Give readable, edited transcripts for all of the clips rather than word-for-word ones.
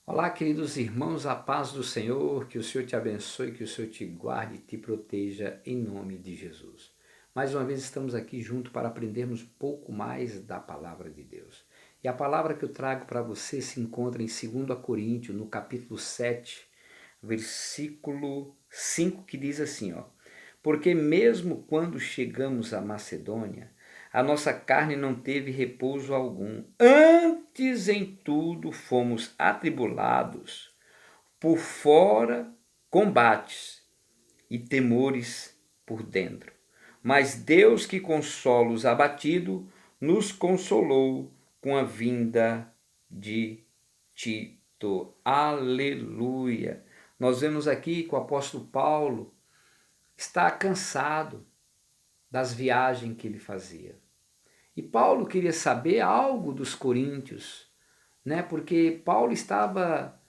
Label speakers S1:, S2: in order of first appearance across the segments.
S1: Olá, queridos irmãos, a paz do Senhor, que o Senhor te abençoe, que o Senhor te guarde e te proteja em nome de Jesus. Mais uma vez estamos aqui juntos para aprendermos um pouco mais da palavra de Deus. E a palavra que eu trago para você se encontra em 2 Coríntios, no capítulo 7, versículo 5, que diz assim, ó: Porque mesmo quando chegamos à Macedônia, a nossa carne não teve repouso algum. Antes em tudo fomos atribulados, por fora combates e temores por dentro. Mas Deus, que consola os abatidos, nos consolou com a vinda de Tito. Aleluia! Nós vemos aqui que o apóstolo Paulo está cansado das viagens que ele fazia. E Paulo queria saber algo dos coríntios, né? Porque Paulo estava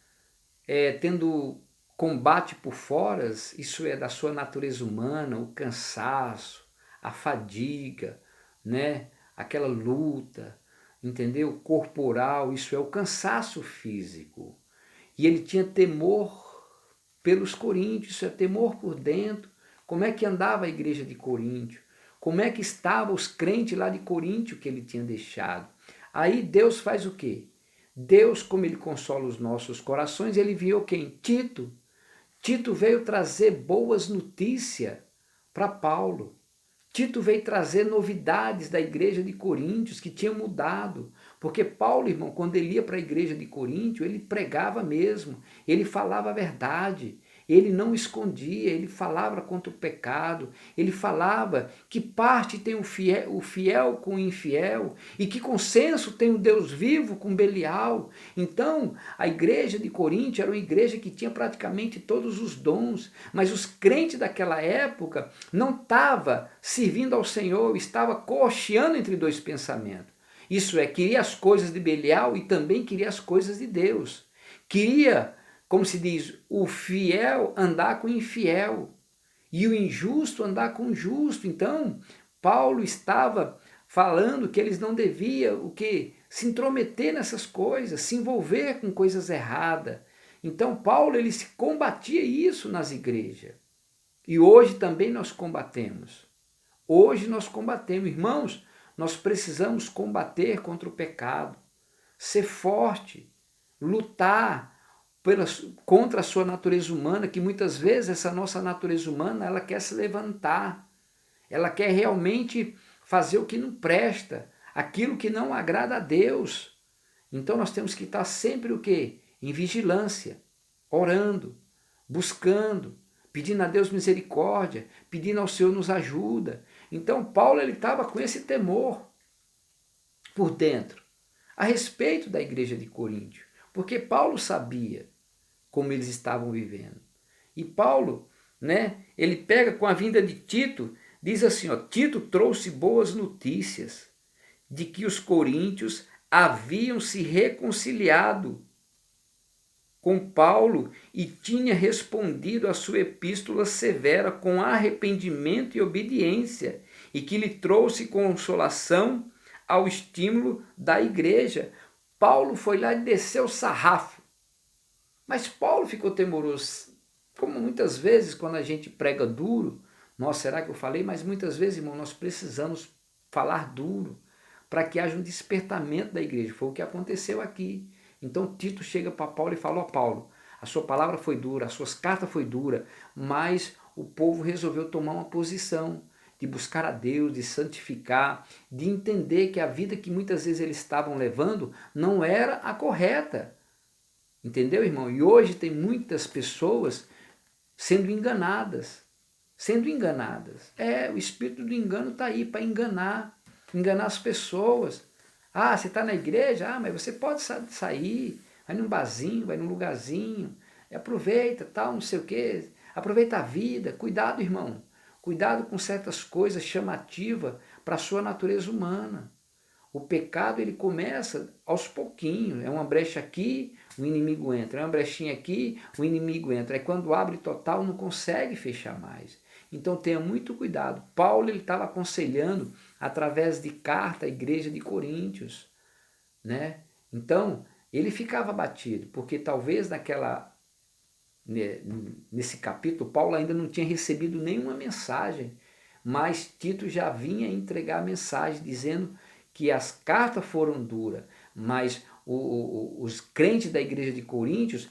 S1: tendo combate por fora, isso é da sua natureza humana, o cansaço, a fadiga, né? Aquela luta, entendeu? Corporal, isso é o cansaço físico. E ele tinha temor pelos coríntios, isso é temor por dentro. Como é que andava a igreja de Coríntio? Como é que estavam os crentes lá de Coríntio que ele tinha deixado? Aí Deus faz o quê? Deus, como ele consola os nossos corações, ele enviou quem? Tito. Tito veio trazer boas notícias para Paulo. Tito veio trazer novidades da igreja de Coríntios que tinha mudado. Porque Paulo, irmão, quando ele ia para a igreja de Coríntio, ele pregava mesmo, ele falava a verdade, ele não escondia, ele falava contra o pecado, ele falava que parte tem o fiel com o infiel e que consenso tem o Deus vivo com Belial. Então, a igreja de Coríntio era uma igreja que tinha praticamente todos os dons, mas os crentes daquela época não estavam servindo ao Senhor, estava cocheando entre dois pensamentos. Isso é, queria as coisas de Belial e também queria as coisas de Deus. Queria, como se diz, o fiel andar com o infiel e o injusto andar com o justo. Então, Paulo estava falando que eles não deviam o que se intrometer nessas coisas, se envolver com coisas erradas. Então, Paulo ele se combatia isso nas igrejas. E hoje também nós combatemos. Hoje nós combatemos, irmãos, nós precisamos combater contra o pecado, ser forte, lutar contra a sua natureza humana, que muitas vezes essa nossa natureza humana, ela quer se levantar, ela quer realmente fazer o que não presta, aquilo que não agrada a Deus. Então nós temos que estar sempre o quê? Em vigilância, orando, buscando, pedindo a Deus misericórdia, pedindo ao Senhor nos ajuda. Então Paulo ele estava com esse temor por dentro a respeito da igreja de Coríntio, porque Paulo sabia como eles estavam vivendo. E Paulo, né, ele pega com a vinda de Tito, diz assim, ó, Tito trouxe boas notícias de que os coríntios haviam se reconciliado com Paulo e tinha respondido a sua epístola severa com arrependimento e obediência, e que lhe trouxe consolação ao estímulo da igreja. Paulo foi lá e desceu o sarrafo. Mas Paulo ficou temoroso. Como muitas vezes, quando a gente prega duro, nossa, será que eu falei? Mas muitas vezes, irmão, nós precisamos falar duro para que haja um despertamento da igreja. Foi o que aconteceu aqui. Então Tito chega para Paulo e fala, ó Paulo, a sua palavra foi dura, as suas cartas foi dura, mas o povo resolveu tomar uma posição de buscar a Deus, de santificar, de entender que a vida que muitas vezes eles estavam levando não era a correta. Entendeu, irmão? E hoje tem muitas pessoas sendo enganadas. Sendo enganadas. O espírito do engano está aí para enganar. Enganar as pessoas. Ah, você está na igreja? Ah, mas você pode sair. Vai num barzinho, vai num lugarzinho. Aproveita, tal, não sei o quê. Aproveita a vida. Cuidado, irmão. Cuidado com certas coisas chamativas para a sua natureza humana. O pecado ele começa aos pouquinhos, é uma brecha aqui, o inimigo entra, é uma brechinha aqui, o inimigo entra. Aí quando abre total não consegue fechar mais. Então tenha muito cuidado. Paulo ele estava aconselhando através de carta à igreja de Coríntios, né? Então ele ficava abatido, porque talvez nesse capítulo, Paulo ainda não tinha recebido nenhuma mensagem, mas Tito já vinha entregar a mensagem, dizendo que as cartas foram duras, mas os crentes da igreja de Coríntios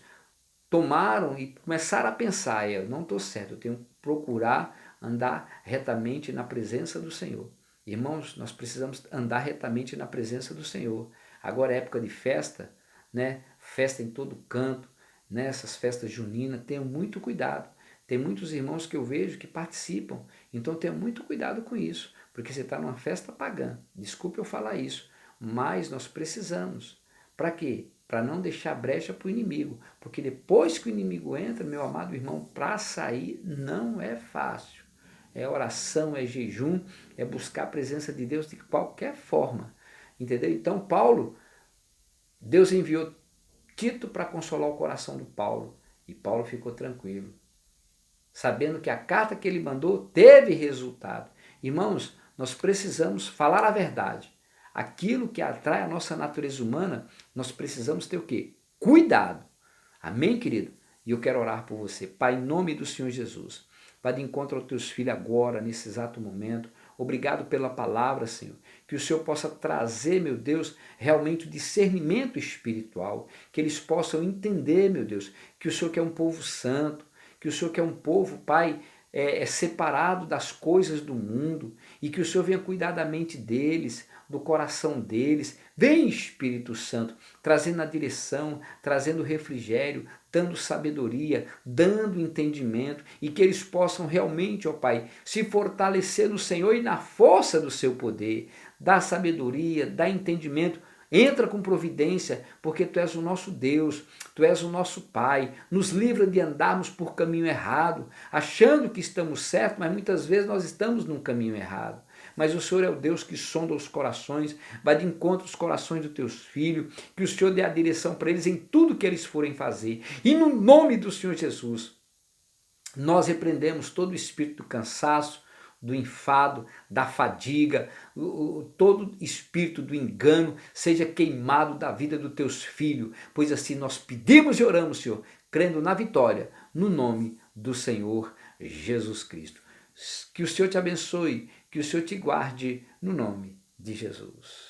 S1: tomaram e começaram a pensar, eu não estou certo, eu tenho que procurar andar retamente na presença do Senhor. Irmãos, nós precisamos andar retamente na presença do Senhor. Agora é época de festa, né? Festa em todo canto, nessas festas juninas, tenham muito cuidado. Tem muitos irmãos que eu vejo que participam, então tenha muito cuidado com isso, porque você está numa festa pagã. Desculpe eu falar isso, mas nós precisamos. Para quê? Para não deixar brecha para o inimigo, porque depois que o inimigo entra, meu amado irmão, para sair não é fácil. É oração, é jejum, é buscar a presença de Deus de qualquer forma. Entendeu? Então, Paulo, Deus enviou Tito para consolar o coração do Paulo, e Paulo ficou tranquilo, sabendo que a carta que ele mandou teve resultado. Irmãos, nós precisamos falar a verdade. Aquilo que atrai a nossa natureza humana, nós precisamos ter o quê? Cuidado. Amém, querido? E eu quero orar por você. Pai, em nome do Senhor Jesus, vá de encontro aos teus filhos agora, nesse exato momento. Obrigado pela palavra, Senhor. Que o Senhor possa trazer, meu Deus, realmente o discernimento espiritual. Que eles possam entender, meu Deus, que o Senhor quer um povo santo, que o Senhor quer um povo, Pai, separado das coisas do mundo, e que o Senhor venha cuidar da mente deles, do coração deles. Vem, Espírito Santo, trazendo a direção, trazendo refrigério, dando sabedoria, dando entendimento, e que eles possam realmente, ó Pai, se fortalecer no Senhor e na força do seu poder. Dá sabedoria, dá entendimento. Entra com providência, porque Tu és o nosso Deus, Tu és o nosso Pai. Nos livra de andarmos por caminho errado, achando que estamos certos, mas muitas vezes nós estamos num caminho errado. Mas o Senhor é o Deus que sonda os corações, vai de encontro aos corações dos teus filhos, que o Senhor dê a direção para eles em tudo que eles forem fazer. E no nome do Senhor Jesus, nós repreendemos todo o espírito do cansaço, do enfado, da fadiga, todo espírito do engano seja queimado da vida dos teus filhos, pois assim nós pedimos e oramos, Senhor, crendo na vitória, no nome do Senhor Jesus Cristo. Que o Senhor te abençoe, que o Senhor te guarde, no nome de Jesus.